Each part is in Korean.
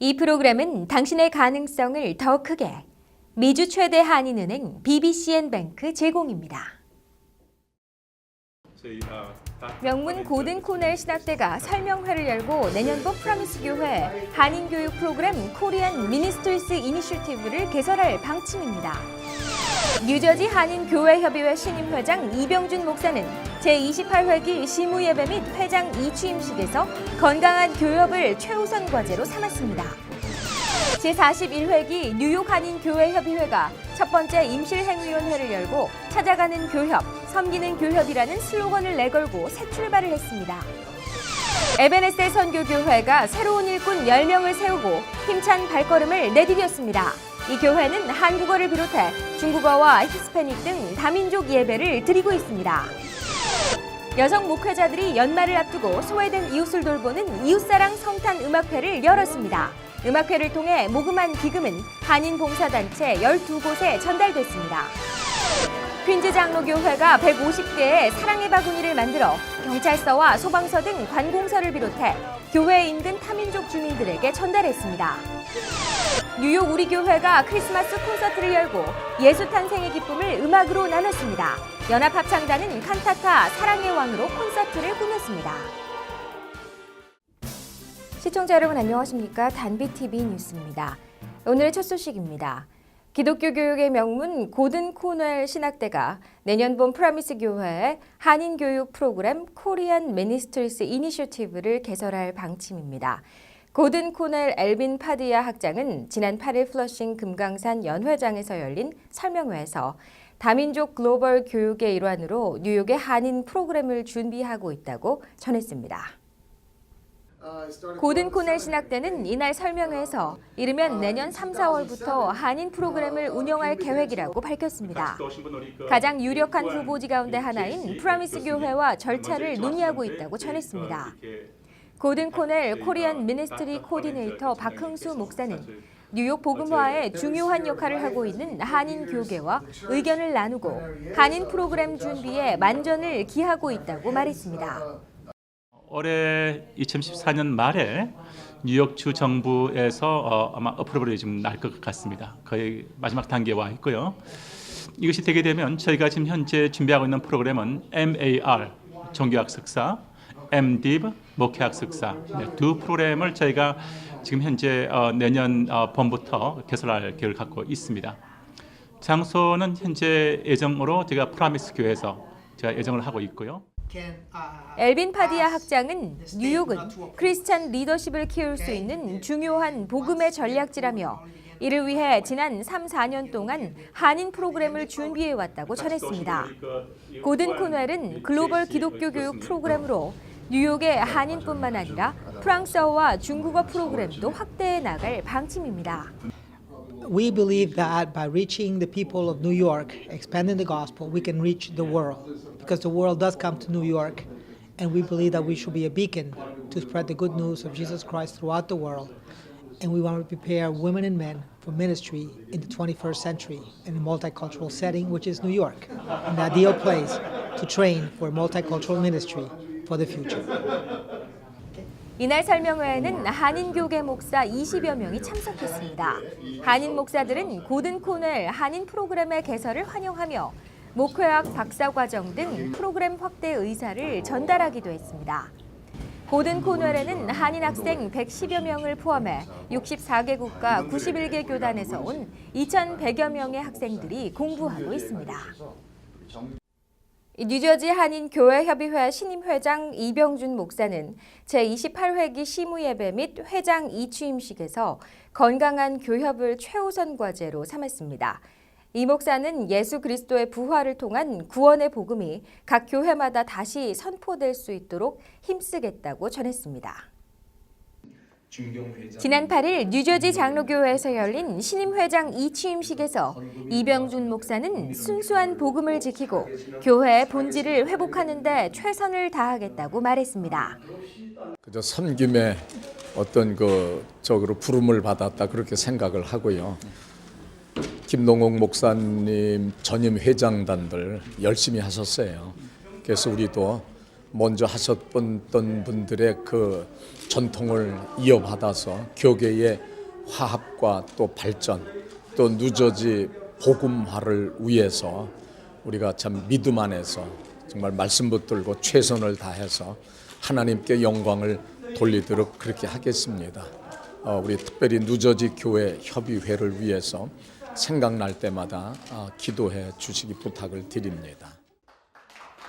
이 프로그램은 당신의 가능성을 더 크게 미주 최대 한인은행 BBCN뱅크 제공입니다. 명문 고든 코넬 신학대가 설명회를 열고 내년도 프라미스 교회 한인교육 프로그램 코리안 미니스트리스 이니셔티브를 개설할 방침입니다. 뉴저지 한인교회협의회 신임회장 이병준 목사는 제28회기 시무예배 및 회장 이취임식에서 건강한 교협을 최우선 과제로 삼았습니다. 제41회기 뉴욕 한인교회협의회가 첫 번째 임실행위원회를 열고 찾아가는 교협, 섬기는 교협이라는 슬로건을 내걸고 새 출발을 했습니다. 에베네세 선교교회가 새로운 일꾼 10명을 세우고 힘찬 발걸음을 내디뎠습니다. 이 교회는 한국어를 비롯해 중국어와 히스패닉 등 다민족 예배를 드리고 있습니다. 여성 목회자들이 연말을 앞두고 소외된 이웃을 돌보는 이웃사랑 성탄 음악회를 열었습니다. 음악회를 통해 모금한 기금은 한인 봉사단체 12곳에 전달됐습니다. 퀸즈 장로교회가 150개의 사랑의 바구니를 만들어 경찰서와 소방서 등 관공서를 비롯해 교회 인근 타민족 주민들에게 전달했습니다. 뉴욕 우리교회가 크리스마스 콘서트를 열고 예수 탄생의 기쁨을 음악으로 나눴습니다. 연합합창단은 칸타타 사랑의 왕으로 콘서트를 꾸몄습니다. 시청자 여러분 안녕하십니까? 단비TV 뉴스입니다. 오늘의 첫 소식입니다. 기독교 교육의 명문 고든 코넬 신학대가 내년 봄 프라미스 교회의 한인교육 프로그램 코리안 미니스트리스 이니셔티브를 개설할 방침입니다. 고든 코넬 엘빈 파디아 학장은 지난 8일 플러싱 금강산 연회장에서 열린 설명회에서 다민족 글로벌 교육의 일환으로 뉴욕의 한인 프로그램을 준비하고 있다고 전했습니다. 고든 코넬 신학대는 이날 설명회에서 이르면 내년 3, 4월부터 한인 프로그램을 운영할 계획이라고 밝혔습니다. 가장 유력한 후보지 가운데 하나인 프라미스 교회와 절차를 논의하고 있다고 전했습니다. 고든 코넬 코리안 미니스트리 코디네이터 박흥수 목사는 뉴욕 복음화에 중요한 역할을 하고 있는 한인 교계와 의견을 나누고 한인 프로그램 준비에 만전을 기하고 있다고 말했습니다. 올해 2014년 말에 뉴욕주 정부에서 아마 어프로벌이 좀 날 것 같습니다. 거의 마지막 단계에 와 있고요. 이것이 되게 되면 저희가 지금 현재 준비하고 있는 프로그램은 MAR 종교학 석사, MDiv 목회학 석사 두 프로그램을 저희가 지금 현재 내년 봄부터 개설할 계획을 갖고 있습니다. 장소는 현재 예정으로 제가 프라미스 교회에서 제가 예정을 하고 있고요. 엘빈 파디아 학장은 뉴욕은 크리스찬 리더십을 키울 수 있는 중요한 복음의 전략지라며 이를 위해 지난 3, 4년 동안 한인 프로그램을 준비해왔다고 전했습니다. 고든 코넬은 글로벌 기독교 교육 프로그램으로 뉴욕의 한인뿐만 아니라 프랑스어와 중국어 프로그램도 확대해 나갈 방침입니다. We believe that by reaching the people of New York, expanding the gospel, we can reach the world. Because the world does come to New York, and we believe that we should be a beacon to spread the good news of Jesus Christ throughout the world. And we want to prepare women and men for ministry in the 21st century in a multicultural setting, which is New York, an ideal place to train for multicultural ministry for the future. 이날 설명회에는 한인교계 목사 20여 명이 참석했습니다. 한인 목사들은 고든 코넬 한인 프로그램의 개설을 환영하며 목회학 박사과정 등 프로그램 확대 의사를 전달하기도 했습니다. 고든 코넬에는 한인 학생 110여 명을 포함해 64개국과 91개 교단에서 온 2,100여 명의 학생들이 공부하고 있습니다. 뉴저지 한인교회협의회 신임회장 이병준 목사는 제28회기 시무예배 및 회장 이취임식에서 건강한 교협을 최우선 과제로 삼았습니다. 이 목사는 예수 그리스도의 부활을 통한 구원의 복음이 각 교회마다 다시 선포될 수 있도록 힘쓰겠다고 전했습니다. 지난 8일 뉴저지 장로교회에서 열린 신임회장 이취임식에서 이병준 목사는 순수한 복음을 지키고 교회의 본질을 회복하는 데 최선을 다하겠다고 말했습니다. 그저 섬김의 어떤 적으로 부름을 받았다 그렇게 생각을 하고요. 김동욱 목사님 전임 회장단들 열심히 하셨어요. 그래서 우리도 먼저 하셨던 분들의 그 전통을 이어받아서 교계의 화합과 또 발전, 또 뉴저지 복음화를 위해서 우리가 참 믿음 안에서 정말 말씀 붙들고 최선을 다해서 하나님께 영광을 돌리도록 그렇게 하겠습니다. 우리 특별히 뉴저지 교회 협의회를 위해서 생각날 때마다 기도해 주시기 부탁을 드립니다.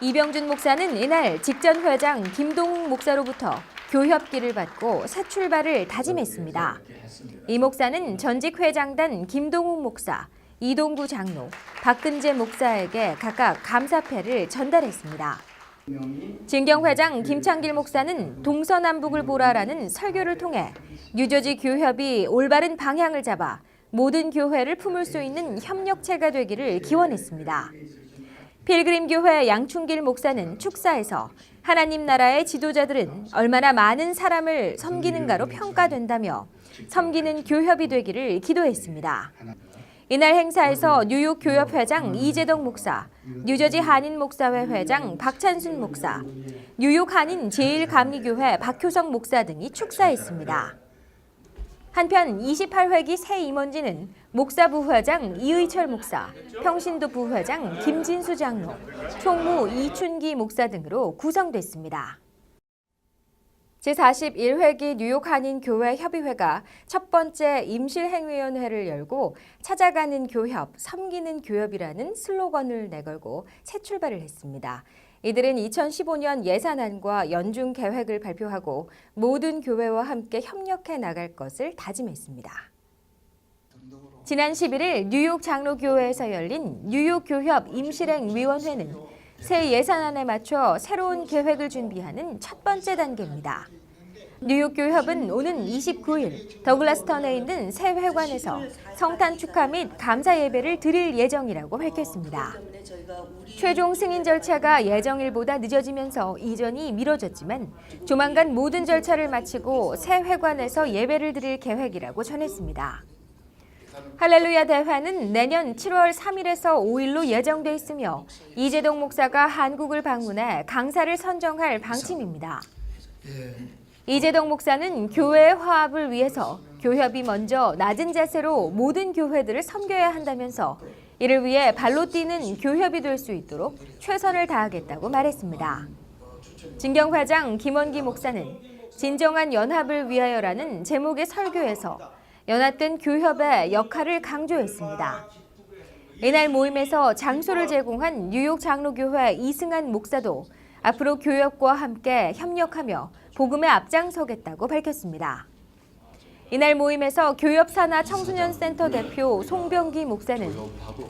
이병준 목사는 이날 직전 회장 김동욱 목사로부터 교협기를 받고 새 출발을 다짐했습니다. 이 목사는 전직 회장단 김동욱 목사, 이동구 장로, 박근재 목사에게 각각 감사패를 전달했습니다. 진경회장 김창길 목사는 동서남북을 보라라는 설교를 통해 뉴저지 교협이 올바른 방향을 잡아 모든 교회를 품을 수 있는 협력체가 되기를 기원했습니다. 필그림교회 양충길 목사는 축사에서 하나님 나라의 지도자들은 얼마나 많은 사람을 섬기는가로 평가된다며 섬기는 교협이 되기를 기도했습니다. 이날 행사에서 뉴욕 교협 회장 이재덕 목사, 뉴저지 한인 목사회 회장 박찬순 목사, 뉴욕 한인 제1감리교회 박효성 목사 등이 축사했습니다. 한편 28회기 새 임원진은 목사 부회장 이의철 목사, 평신도 부회장 김진수 장로, 총무 이춘기 목사 등으로 구성됐습니다. 제41회기 뉴욕 한인교회 협의회가 첫 번째 임실행위원회를 열고 찾아가는 교협, 섬기는 교협이라는 슬로건을 내걸고 새 출발을 했습니다. 이들은 2015년 예산안과 연중 계획을 발표하고 모든 교회와 함께 협력해 나갈 것을 다짐했습니다. 지난 11일 뉴욕 장로교회에서 열린 뉴욕 교협 임실행위원회는 새 예산안에 맞춰 새로운 계획을 준비하는 첫 번째 단계입니다. 뉴욕 교협은 오는 29일 더글라스턴에 있는 새 회관에서 성탄 축하 및 감사 예배를 드릴 예정이라고 밝혔습니다. 최종 승인 절차가 예정일보다 늦어지면서 이전이 미뤄졌지만 조만간 모든 절차를 마치고 새 회관에서 예배를 드릴 계획이라고 전했습니다. 할렐루야 대회는 내년 7월 3일에서 5일로 예정돼 있으며 이재동 목사가 한국을 방문해 강사를 선정할 방침입니다. 이재동 목사는 교회의 화합을 위해서 교협이 먼저 낮은 자세로 모든 교회들을 섬겨야 한다면서 이를 위해 발로 뛰는 교협이 될 수 있도록 최선을 다하겠다고 말했습니다. 진경 회장 김원기 목사는 진정한 연합을 위하여라는 제목의 설교에서 연합된 교협의 역할을 강조했습니다. 이날 모임에서 장소를 제공한 뉴욕 장로교회 이승한 목사도 앞으로 교협과 함께 협력하며 복음에 앞장서겠다고 밝혔습니다. 이날 모임에서 교협산하 청소년센터 대표 송병기 목사는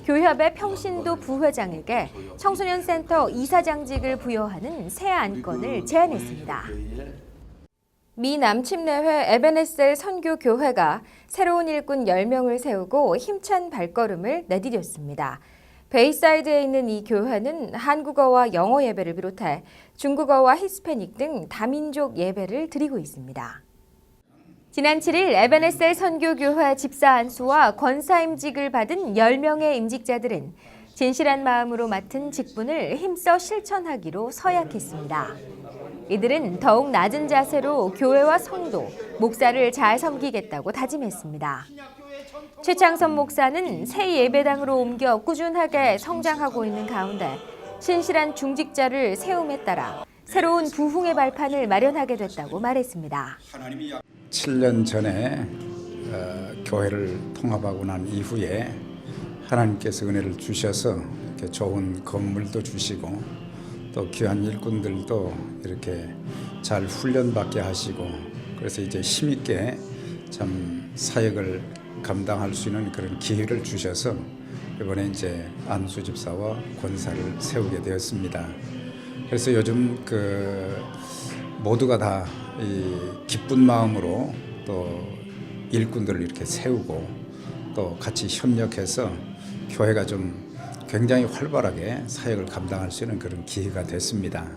교협의 평신도 부회장에게 청소년센터 이사장직을 부여하는 새 안건을 제안했습니다. 미 남침내회 에베네셀 선교교회가 새로운 일꾼 10명을 세우고 힘찬 발걸음을 내디뎠습니다. 베이사이드에 있는 이 교회는 한국어와 영어 예배를 비롯해 중국어와 히스패닉 등 다민족 예배를 드리고 있습니다. 지난 7일 에베네셀 선교교회 집사 안수와 권사임직을 받은 10명의 임직자들은 진실한 마음으로 맡은 직분을 힘써 실천하기로 서약했습니다. 이들은 더욱 낮은 자세로 교회와 성도, 목사를 잘 섬기겠다고 다짐했습니다. 최창선 목사는 새 예배당으로 옮겨 꾸준하게 성장하고 있는 가운데 신실한 중직자를 세움에 따라 새로운 부흥의 발판을 마련하게 됐다고 말했습니다. 7년 전에 교회를 통합하고 난 이후에 하나님께서 은혜를 주셔서 이렇게 좋은 건물도 주시고 또 귀한 일꾼들도 이렇게 잘 훈련받게 하시고 그래서 이제 힘있게 참 사역을 감당할 수 있는 그런 기회를 주셔서 이번에 이제 안수 집사와 권사를 세우게 되었습니다. 그래서 요즘 모두가 다 이 기쁜 마음으로 또 일꾼들을 이렇게 세우고 또 같이 협력해서 교회가 좀 굉장히 활발하게 사역을 감당할 수 있는 그런 기회가 됐습니다.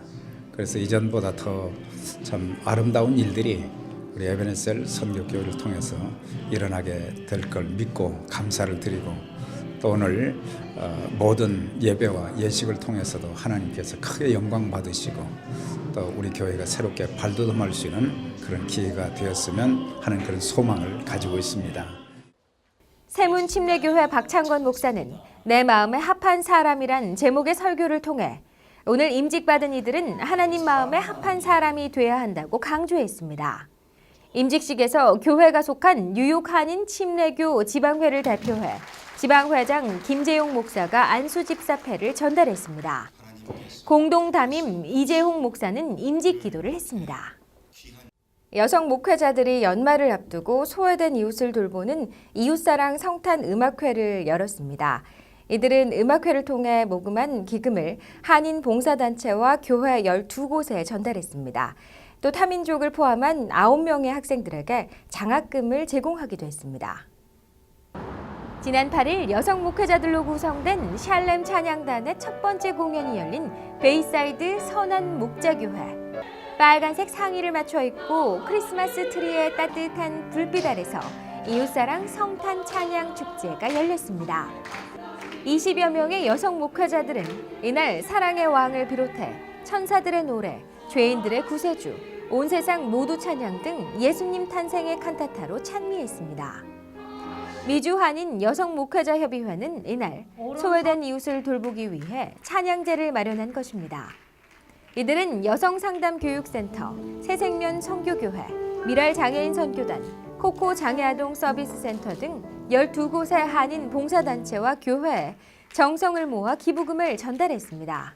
그래서 이전보다 더 참 아름다운 일들이 우리 에베네셀 선교교회를 통해서 일어나게 될 걸 믿고 감사를 드리고 또 또 오늘 모든 예배와 예식을 통해서도 하나님께서 크게 영광 받으시고 또 우리 교회가 새롭게 발돋움할 수 있는 그런 기회가 되었으면 하는 그런 소망을 가지고 있습니다. 세문침례교회 박창건 목사는 내 마음에 합한 사람이란 제목의 설교를 통해 오늘 임직받은 이들은 하나님 마음에 합한 사람이 돼야 한다고 강조했습니다. 임직식에서 교회가 속한 뉴욕 한인 침례교 지방회를 대표해 지방회장 김재용 목사가 안수집사패를 전달했습니다. 공동담임 이재홍 목사는 임직 기도를 했습니다. 여성 목회자들이 연말을 앞두고 소외된 이웃을 돌보는 이웃사랑 성탄 음악회를 열었습니다. 이들은 음악회를 통해 모금한 기금을 한인 봉사단체와 교회 12곳에 전달했습니다. 또 타민족을 포함한 9명의 학생들에게 장학금을 제공하기도 했습니다. 지난 8일 여성 목회자들로 구성된 샬렘 찬양단의 첫 번째 공연이 열린 베이사이드 선한 목자교회. 빨간색 상의를 맞춰 입고 크리스마스 트리의 따뜻한 불빛 아래서 이웃사랑 성탄 찬양 축제가 열렸습니다. 20여 명의 여성 목회자들은 이날 사랑의 왕을 비롯해 천사들의 노래, 죄인들의 구세주, 온 세상 모두 찬양 등 예수님 탄생의 칸타타로 찬미했습니다. 미주 한인 여성 목회자 협의회는 이날 소외된 이웃을 돌보기 위해 찬양제를 마련한 것입니다. 이들은 여성상담교육센터, 새생명 선교교회, 미랄 장애인 선교단, 코코 장애아동 서비스센터 등 12곳의 한인 봉사단체와 교회에 정성을 모아 기부금을 전달했습니다.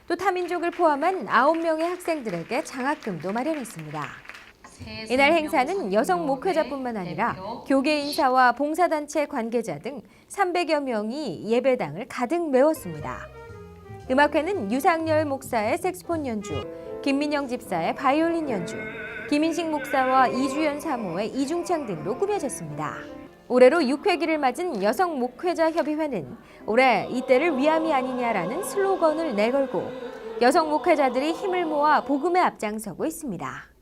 또 타민족을 포함한 9명의 학생들에게 장학금도 마련했습니다. 이날 행사는 여성 목회자뿐만 아니라 교계 인사와 봉사단체 관계자 등 300여 명이 예배당을 가득 메웠습니다. 음악회는 유상열 목사의 색소폰 연주, 김민영 집사의 바이올린 연주, 김인식 목사와 이주연 사모의 이중창 등으로 꾸며졌습니다. 올해로 6회기를 맞은 여성 목회자 협의회는 올해 이때를 위함이 아니냐라는 슬로건을 내걸고 여성 목회자들이 힘을 모아 복음에 앞장서고 있습니다.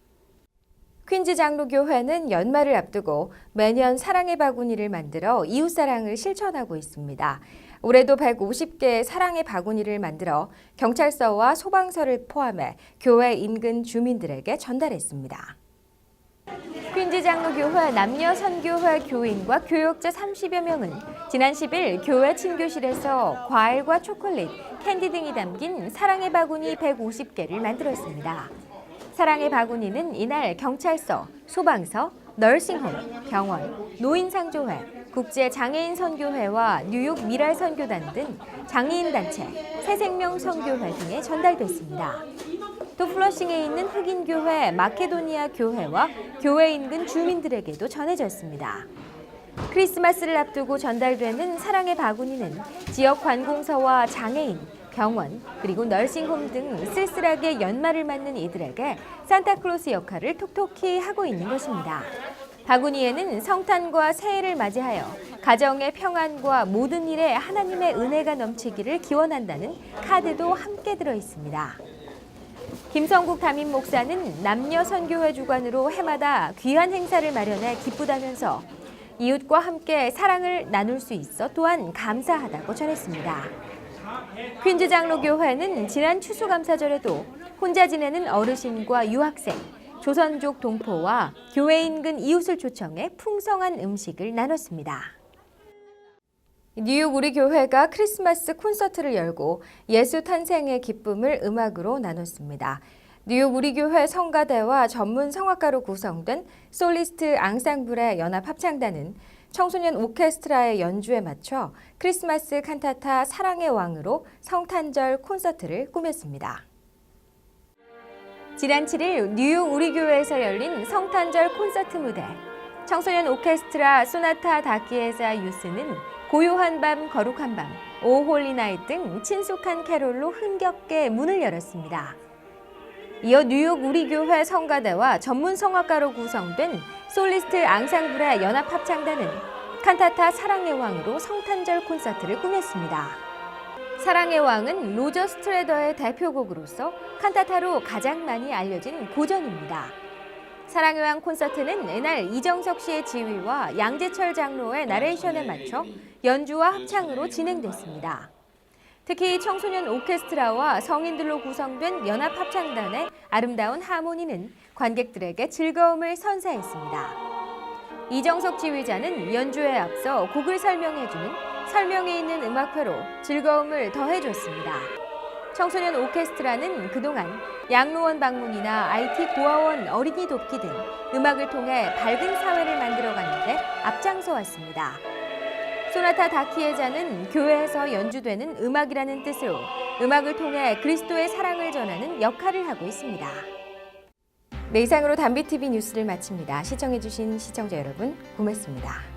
퀸즈 장로교회는 연말을 앞두고 매년 사랑의 바구니를 만들어 이웃사랑을 실천하고 있습니다. 올해도 150개의 사랑의 바구니를 만들어 경찰서와 소방서를 포함해 교회 인근 주민들에게 전달했습니다. 퀸즈 장로교회 남녀선교회 교인과 교역자 30여 명은 지난 10일 교회 친교실에서 과일과 초콜릿, 캔디 등이 담긴 사랑의 바구니 150개를 만들었습니다. 사랑의 바구니는 이날 경찰서, 소방서, 널싱홈, 병원, 노인상조회, 국제장애인선교회와 뉴욕 미랄선교단 등 장애인단체, 새생명선교회 등에 전달됐습니다. 또 플러싱에 있는 흑인교회 마케도니아 교회와 교회 인근 주민들에게도 전해졌습니다. 크리스마스를 앞두고 전달되는 사랑의 바구니는 지역 관공서와 장애인, 병원, 그리고 널싱홈 등 쓸쓸하게 연말을 맞는 이들에게 산타클로스 역할을 톡톡히 하고 있는 것입니다. 바구니에는 성탄과 새해를 맞이하여 가정의 평안과 모든 일에 하나님의 은혜가 넘치기를 기원한다는 카드도 함께 들어 있습니다. 김성국 담임 목사는 남녀선교회 주관으로 해마다 귀한 행사를 마련해 기쁘다면서 이웃과 함께 사랑을 나눌 수 있어 또한 감사하다고 전했습니다. 퀸즈 장로교회는 지난 추수감사절에도 혼자 지내는 어르신과 유학생, 조선족 동포와 교회 인근 이웃을 초청해 풍성한 음식을 나눴습니다. 뉴욕 우리 교회가 크리스마스 콘서트를 열고 예수 탄생의 기쁨을 음악으로 나눴습니다. 뉴욕 우리 교회 성가대와 전문 성악가로 구성된 솔리스트 앙상블의 연합 합창단은 청소년 오케스트라의 연주에 맞춰 크리스마스 칸타타 사랑의 왕으로 성탄절 콘서트를 꾸몄습니다. 지난 7일 뉴욕 우리 교회에서 열린 성탄절 콘서트 무대. 청소년 오케스트라 소나타 다키에사 유스는 고요한 밤, 거룩한 밤, 오 홀리 나잇 등 친숙한 캐롤로 흥겹게 문을 열었습니다. 이어 뉴욕 우리 교회 성가대와 전문 성악가로 구성된 솔리스트 앙상블의 연합 합창단은 칸타타 사랑의 왕으로 성탄절 콘서트를 꾸몄습니다. 사랑의 왕은 로저 스트레더의 대표곡으로서 칸타타로 가장 많이 알려진 고전입니다. 사랑의 왕 콘서트는 이날 이정석 씨의 지휘와 양재철 장로의 나레이션에 맞춰 연주와 합창으로 진행됐습니다. 특히 청소년 오케스트라와 성인들로 구성된 연합합창단의 아름다운 하모니는 관객들에게 즐거움을 선사했습니다. 이정석 지휘자는 연주에 앞서 곡을 설명해주는 설명이 있는 음악회로 즐거움을 더해줬습니다. 청소년 오케스트라는 그동안 양로원 방문이나 IT 고아원 어린이 돕기 등 음악을 통해 밝은 사회를 만들어가는데 앞장서 왔습니다. 소나타 다키에자는 교회에서 연주되는 음악이라는 뜻으로 음악을 통해 그리스도의 사랑을 전하는 역할을 하고 있습니다. 네, 이상으로 담비TV 뉴스를 마칩니다. 시청해주신 시청자 여러분 고맙습니다.